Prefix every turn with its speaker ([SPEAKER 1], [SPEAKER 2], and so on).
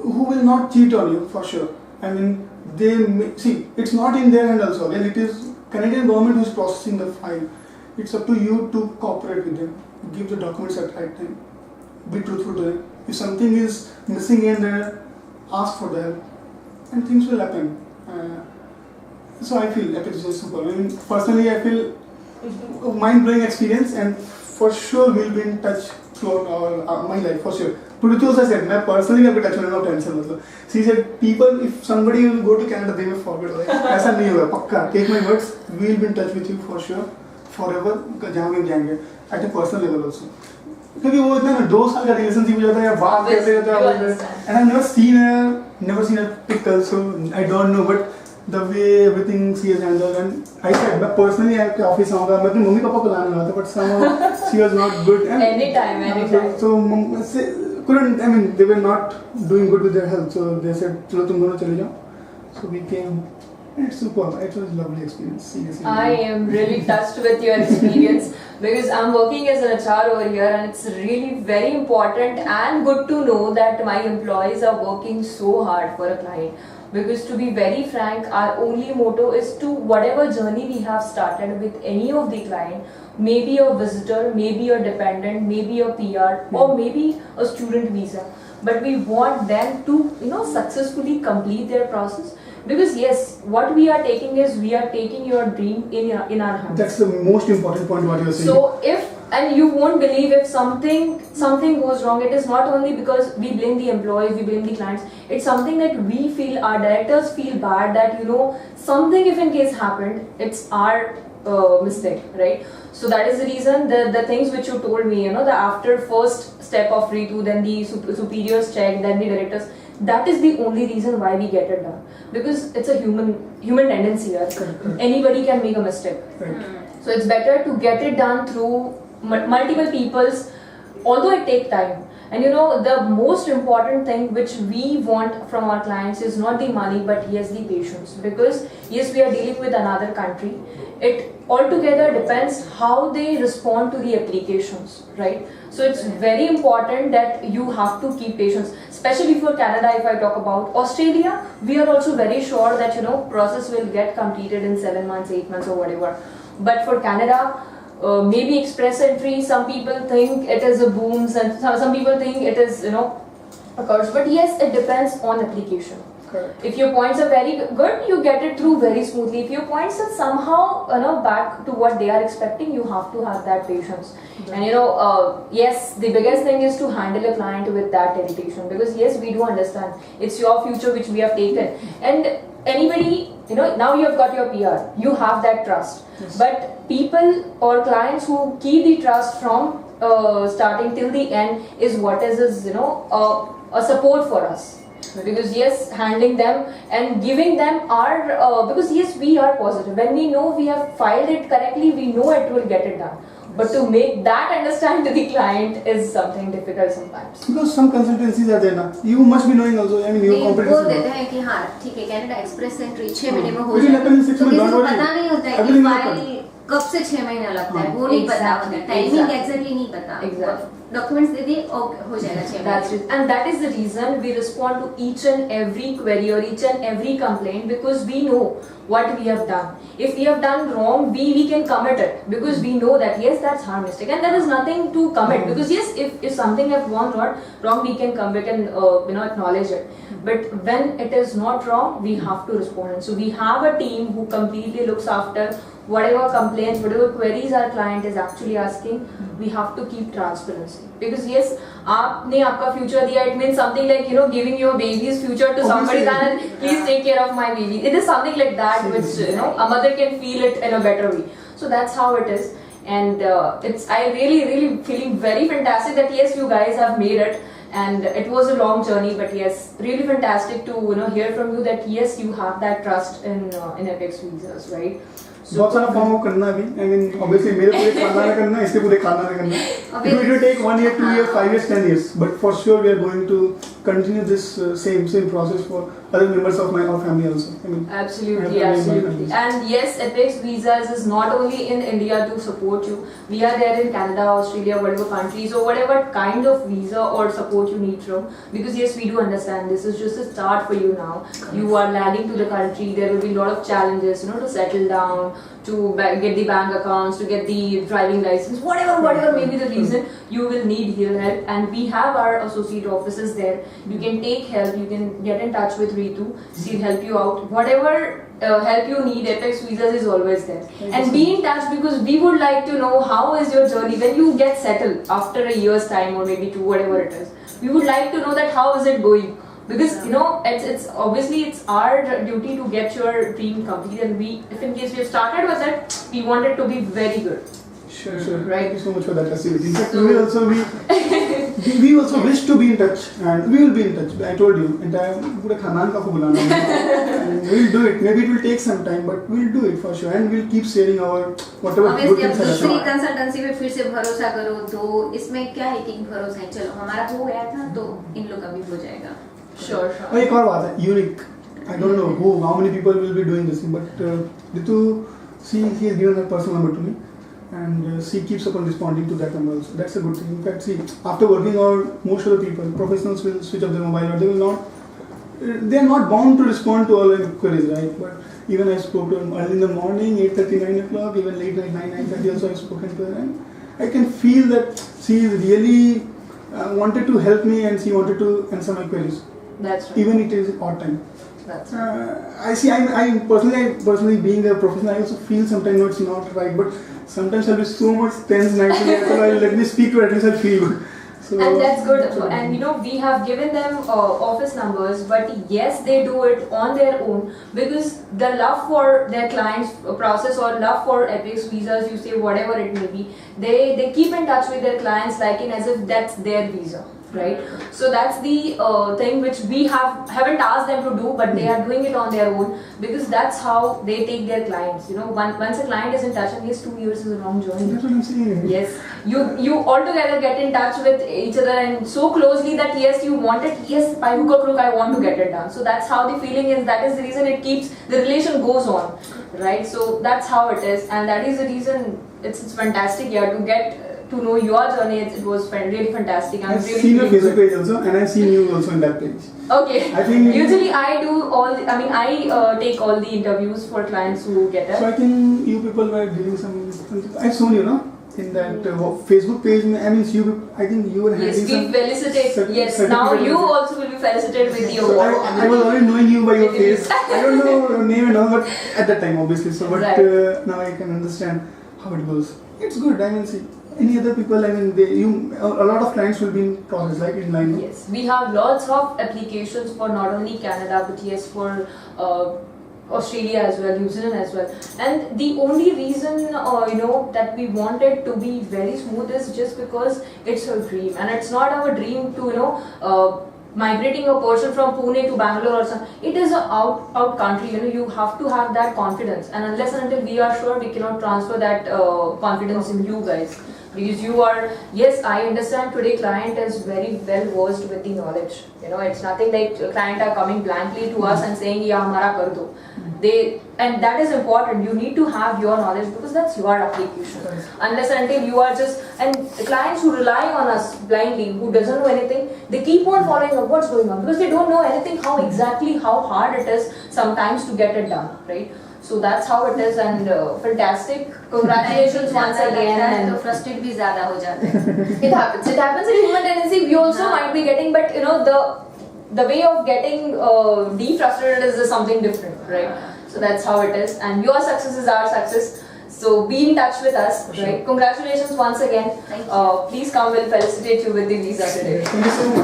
[SPEAKER 1] who will not cheat on you for sure. I mean, see, it's not in their hand also. Again, it is Canadian government who is processing the file. It's up to you to cooperate with them, give the documents at right time, be truthful to them. If something is missing in there, ask for the help, and things will happen. So I feel Epic is very simple. I mean, personally, I feel mind-blowing experience, and for sure we'll be in touch throughout my life, for sure. To I said, मैं personally अभी touch में नहीं tension मतलब. She said, people, if somebody will go to Canada, they may forget. Like, ऐसा नहीं होगा, पक्का. Take my words, we'll be in touch with you for sure, forever. जहाँ भी हम जाएंगे, at a personal level also. क्योंकि वो इतना 2 साल का relationship हो जाता है या बात करते रहते हैं. And I've never seen a pickle, so I don't know, but the way everything she has handled, and I said, but personally, I office आऊँगा, मैं अपनी मम्मी पापा को लाने वाला था, but somehow she was not good. And
[SPEAKER 2] anytime.
[SPEAKER 1] So couldn't. I mean, they were not doing good with their health, so they said, चलो तुम दोनों चले जाओ. So we came. It's super. It was a lovely experience. Seriously.
[SPEAKER 2] I am really touched with your experience because I'm working as an HR over here, and it's really very important and good to know that my employees are working so hard for a client. Because to be very frank, our only motto is to whatever journey we have started with any of the client, maybe a visitor, maybe a dependent, maybe a PR, or maybe a student visa. But we want them to, successfully complete their process. Because yes, what we are taking is we are taking your dream in our hands.
[SPEAKER 1] That's the most important point what you are saying.
[SPEAKER 2] So and you won't believe if something goes wrong, it is not only because we blame the employees, we blame the clients. It's something that we feel, our directors feel bad that something if in case happened, it's our mistake, right? So that is the reason the things which you told me, the after first step of Ritu, then the superiors check, then the directors. That is the only reason why we get it done, because it's a human tendency. Right? Anybody can make a mistake.
[SPEAKER 1] Right.
[SPEAKER 2] So it's better to get it done through multiple people's, although it takes time. And the most important thing which we want from our clients is not the money, but yes, the patience. Because yes, we are dealing with another country. It altogether depends how they respond to the applications, right? So it's very important that you have to keep patience, especially for Canada. If I talk about Australia, we are also very sure that process will get completed in 7 months, 8 months, or whatever. But for Canada, maybe express entry, some people think it is a booms, and some people think it is a curse. But yes, it depends on application.
[SPEAKER 1] Correct.
[SPEAKER 2] If your points are very good, you get it through very smoothly. If your points are somehow back to what they are expecting, you have to have that patience. And yes, the biggest thing is to handle a client with that dedication, because yes, we do understand it's your future which we have taken, and anybody, now you have got your PR, you have that trust.
[SPEAKER 1] Yes.
[SPEAKER 2] But people or clients who keep the trust from starting till the end is what is a support for us. Because yes, handling them and giving them our because yes, we are positive. When we know we have filed it correctly, we know it will get it done. But to make that understand to the client is something difficult sometimes.
[SPEAKER 1] Because some consultancies are there now. You must be knowing also. I mean, your competitors.
[SPEAKER 3] बोल देते हैं कि हाँ ठीक है, Canada express entry 6 महीने में हो
[SPEAKER 1] It will happen in 6
[SPEAKER 3] तो
[SPEAKER 1] months,
[SPEAKER 3] किसी
[SPEAKER 1] don't
[SPEAKER 3] को
[SPEAKER 1] worry.
[SPEAKER 3] पता नहीं होता है कि
[SPEAKER 1] Everything will
[SPEAKER 3] फाइल कब से 6 महीना लगता है, वो नहीं पता होता है, टाइमिंग एग्जैक्टली नहीं पता. डॉक्यूमेंट्स दे दिए, हो जाएगा 6 महीने.
[SPEAKER 2] And that is the reason we respond to each and every query or each and every complaint, because we know what we have done. If we have done wrong, we can commit it, because we know that yes, that's our mistake, and there is nothing to commit, because yes, if something have gone wrong, we can commit and acknowledge it. But when it is not wrong, we have to respond. So we have a team who completely looks after whatever complaints, whatever queries our client is actually asking. We have to keep transparency, because yes, आपने आपका future दिया, it means something like giving your baby's future to somebody that please take care of my baby. It is something like that which a mother can feel it in a better way. So that's how it is, and I really feeling very fantastic that yes, you guys have made it. And it was a long journey, but yes, really fantastic to hear from you that yes, you have that trust in Epic's visas, right?
[SPEAKER 1] बहुत सारा form work करना है अभी. I mean, obviously मेरे पूरे खानदान में करना है, इसके पूरे खानदान में करना है. It will take 1 year, 2 years, 5 years, 10 years. But for sure we are going to continue this same process for other members of our family also. I mean,
[SPEAKER 2] absolutely. And yes, Apex Visas is not only in India to support you. We are there in Canada, Australia, whatever countries or whatever kind of visa or support you need from. Because yes, we do understand this is just a start for you now. You are landing to the country. There will be a lot of challenges, to settle down, to get the bank accounts, to get the driving license, whatever may be the reason, you will need here help. And we have our associate officers there. You can take help. You can get in touch with Ritu. She'll help you out. Whatever help you need, Apex Visas is always there. And be in touch because we would like to know how is your journey when you get settled after a year's time or maybe 2, whatever it is. We would like to know that how is it going. Because it's obviously it's our duty to get your dream complete, and if in case we have started with it, we want it to be very good.
[SPEAKER 1] Sure. Thank you so much for that facility. In fact, we also wish to be in touch, and we will be in touch. I told you, entire पूरे खानदान का को बुलाना है. We'll do it. Maybe it will take some time, but we'll do it for sure, and we'll keep sharing our whatever good things are.
[SPEAKER 3] दूसरी consultancy पे फिर से भरोसा करो तो इसमें क्या है कि भरोसा है, चलो हमारा हो गया था तो इन लोग का भी हो जाएगा.
[SPEAKER 2] Sure.
[SPEAKER 1] एक और बात है, unique. I don't know how many people will be doing this thing, but Ritu, he has given her personal number to me, and she keeps upon responding to that number also. That's a good thing. In fact, see, after working out, most of the people, professionals will switch off their mobile, or they will not. They are not bound to respond to all inquiries, right? But even I spoke to her early in the morning, 8:30, 9 o'clock, even late night 9:30 also I've spoken to her, and I can feel that she really wanted to help me, and she wanted to answer my queries.
[SPEAKER 2] That's right.
[SPEAKER 1] Even it is odd time.
[SPEAKER 2] That's right.
[SPEAKER 1] I see. I personally being a professional, I also feel sometimes no, it's not right. But sometimes I'll be so much tense mentally. So I'll let me speak to her, at least I'll feel good. So,
[SPEAKER 2] and that's good. And we have given them office numbers, but yes, they do it on their own because the love for their clients process or love for Apex Visas, you say whatever it may be, they keep in touch with their clients like as if that's their visa. Right, so that's the thing which we haven't asked them to do, but they are doing it on their own because that's how they take their clients. Once a client is in touch, and yes, 2 years is a long journey.
[SPEAKER 1] That's what I'm saying.
[SPEAKER 2] Yes, you all together get in touch with each other and so closely that yes, you want it. Yes, by hook or crook, I want to get it done. So that's how the feeling is. That is the reason it keeps the relation goes on, right? So that's how it is, and that is the reason it's fantastic. Yeah, to get to know your journey, it was really fantastic.
[SPEAKER 1] I've seen your Facebook page also, and I've seen you also in that page.
[SPEAKER 2] Okay.
[SPEAKER 1] I think
[SPEAKER 2] usually I do I take all the interviews for clients who get it.
[SPEAKER 1] So I think you people were giving some. I've shown you, in that Facebook page. I mean, I think you were having some.
[SPEAKER 2] Yes, we felicitate. Yes, now you also will be felicitated with the award.
[SPEAKER 1] I was already knowing you by your face. I don't know your name and all, but at that time, obviously. So, but
[SPEAKER 2] right.
[SPEAKER 1] Now I can understand how it goes. It's good. I mean, see. Any other people, I mean, a lot of clients will be in process, like in line.
[SPEAKER 2] Yes, we have lots of applications for not only Canada, but yes, for Australia as well, New Zealand as well. And the only reason, that we want it to be very smooth is just because it's a dream, and it's not our dream to, migrating a person from Pune to Bangalore or something. It is a out country. You have to have that confidence, and unless and until we are sure, we cannot transfer that confidence in you guys. Because you are, yes, I understand today client is very well versed with the knowledge. It's nothing like client are coming blankly to us and saying, yeah, hamara kar do. And that is important. You need to have your knowledge because that's your application. Unless and until you are and clients who rely on us blindly, who doesn't know anything, they keep on following up what's going on because they don't know anything how hard it is sometimes to get it done, right? So that's how it is, and fantastic. Congratulations once again.
[SPEAKER 3] And frustrated भी ज़्यादा हो जाते हैं.
[SPEAKER 2] It happens. It happens in human tendency. We also might be getting, but the way of getting defrustrated is something different, right? So that's how it is, and your success is our success. So be in touch with us, right? Congratulations once again.
[SPEAKER 3] Thank you.
[SPEAKER 2] Please come. We'll felicitate you with the visa today.
[SPEAKER 1] Thank you so much.